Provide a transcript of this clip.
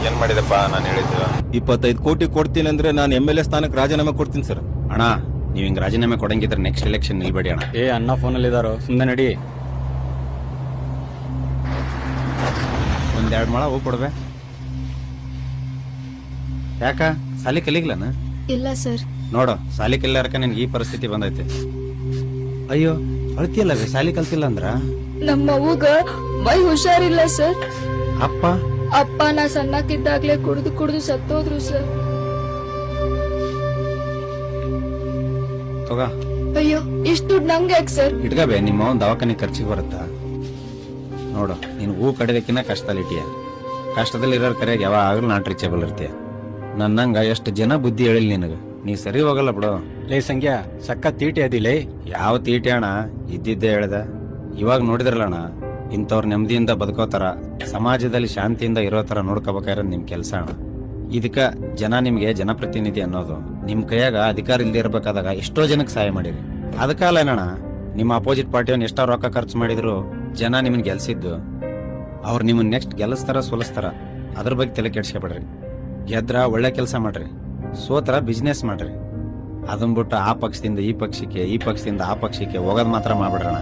ಏನ್ ಮಾಡಿದಪ್ಪ ನಾನು ಹೇಳಿದ್ದು? 25 ಕೋಟಿ ಕೊಡ್ತೀನಿ ಅಂದ್ರೆ ನಾನು MLA ಸ್ಥಾನಕ್ಕೆ ರಾಜೀನಾಮೆ ಕೊಡ್ತೀನಿ ಸರ್. ಅಣ್ಣ ನೀವು ಹಿಂಗ್ ರಾಜೀನಾಮೆ ಕೊಡಂಗಿದ್ರೆ ನೆಕ್ಸ್ಟ್ ಎಲೆಕ್ಷನ್ ನಿಲ್ಬೇಡಿ ಅಣ್ಣ. ಏ ಅಣ್ಣ ಫೋನಲ್ಲಿ ಇದಾರೋ, ಸುಮ್ಮನೆ ನಡಿ. ಒಂದೆರಡು ಮೊಳ ಹೂ ಕೊಡ್ಬೆ. ಯಾಕ ಸಾಲಿ ಕಲಿಗ್ಲನ? ಇಲ್ಲ ಸರ್. ನೋಡು ಸಾಲಿ ಕಲಿಯಾರಕ ನಿನ್ಗೆ ಈ ಪರಿಸ್ಥಿತಿ ಬಂದೈತಿ. ಅಯ್ಯೋ ಅಳ್ತಿಯಲ್ಲ ಸಾಲಿ ಕಲ್ತಿಲ್ಲ ಅಂದ್ರ? ನಮ್ಮ ಅವ್ವಗ ಮೈ ಹುಷಾರಿಲ್ಲ ಸರ್. ಅಪ್ಪ ಅಪ್ಪ ನಾ ಸಣ್ಣಕ್ಕಿದ್ದಾಗ್ಲೇ ಕುಡಿದು ಸತ್ತೋದ್ರು ಸರ್. ತಗ ಅಯ್ಯೋ ಇಷ್ಟು ದುಡ್ಡು ನಂಗೆ ಯಾಕೆ ಸರ್? ಇಟ್ಕಬೇ, ನಿಮ್ಮ ಒಂದು ದವಾಖಾನೆ ಖರ್ಚಿಗೆ ಬರುತ್ತಾ? ನೋಡು ನೀನು ಹೂ ಕಡಿದಕ್ಕಿನ್ನ ಕಷ್ಟದಲ್ಲಿ ಇಟ್ಟಿಯ. ಕಷ್ಟದಲ್ಲಿ ಇರೋರ್ ಕರೆಯಾಗ ಯಾವಾಗಲೂ ನಾಟ್ ರೀಚೇಬಲ್ ಇರ್ತೀಯ. ನನ್ನಂಗ ಎಷ್ಟು ಜನ ಬುದ್ಧಿ ಹೇಳಿಲ್ಲ ನಿನಗೆ, ನೀ ಸರಿ ಹೋಗಲ್ಲ ಬಿಡು. ಲೇ ಸಂಖ್ಯಾ ಸಕ್ಕ ತೀಟಿ ಅದಿಲೇ. ಯಾವ ತೀಟೆ ಅಣ್ಣ, ಇದ್ದಿದ್ದೇ ಹೇಳ್ದ. ಇವಾಗ ನೋಡಿದ್ರಲ್ಲಣ್ಣ, ಇಂಥವ್ರು ನೆಮ್ಮದಿಯಿಂದ ಬದುಕೋತರ, ಸಮಾಜದಲ್ಲಿ ಶಾಂತಿಯಿಂದ ಇರೋ ತರ ನೋಡ್ಕೋಬೇಕಾಗಿರೋದು ನಿಮ್ ಕೆಲಸ ಅಣ್ಣ. ಇದಕ್ಕ ಜನ ನಿಮ್ಗೆ ಜನಪ್ರತಿನಿಧಿ ಅನ್ನೋದು. ನಿಮ್ ಕೈಯಾಗ ಅಧಿಕಾರ ಇಲ್ಲದೆ ಇರ್ಬೇಕಾದಾಗ ಎಷ್ಟೋ ಜನಕ್ಕೆ ಸಹಾಯ ಮಾಡಿರಿ. ಅದಕ್ಕಲ್ಲ ಏನಣ್ಣ, ನಿಮ್ಮ ಅಪೋಸಿಟ್ ಪಾರ್ಟಿಯವ್ನ ಎಷ್ಟೋ ರೊಕ್ಕ ಖರ್ಚು ಮಾಡಿದ್ರು ಜನ ನಿಮ್ಮನ್ನ ಗೆಲ್ಸಿದ್ದು. ಅವ್ರು ನಿಮ್ಮನ್ನ ನೆಕ್ಸ್ಟ್ ಗೆಲ್ಲಿಸ್ತಾರ ಸೋಲಿಸ್ತಾರ, ಅದ್ರ ಬಗ್ಗೆ ತಲೆ ಕೆಡ್ಸ್ಕೊಬೇಡ್ರಿ. ಗೆದ್ರ ಒಳ್ಳೆ ಕೆಲಸ ಮಾಡ್ರಿ, ಸೋತರ ಬಿಸ್ನೆಸ್ ಮಾಡ್ರಿ. ಅದನ್ ಬಿಟ್ಟು ಆ ಪಕ್ಷದಿಂದ ಈ ಪಕ್ಷಕ್ಕೆ, ಈ ಪಕ್ಷದಿಂದ ಆ ಪಕ್ಷಕ್ಕೆ ಹೋಗೋದ್ ಮಾತ್ರ ಮಾಡ್ಬಿಡ್ರಣ.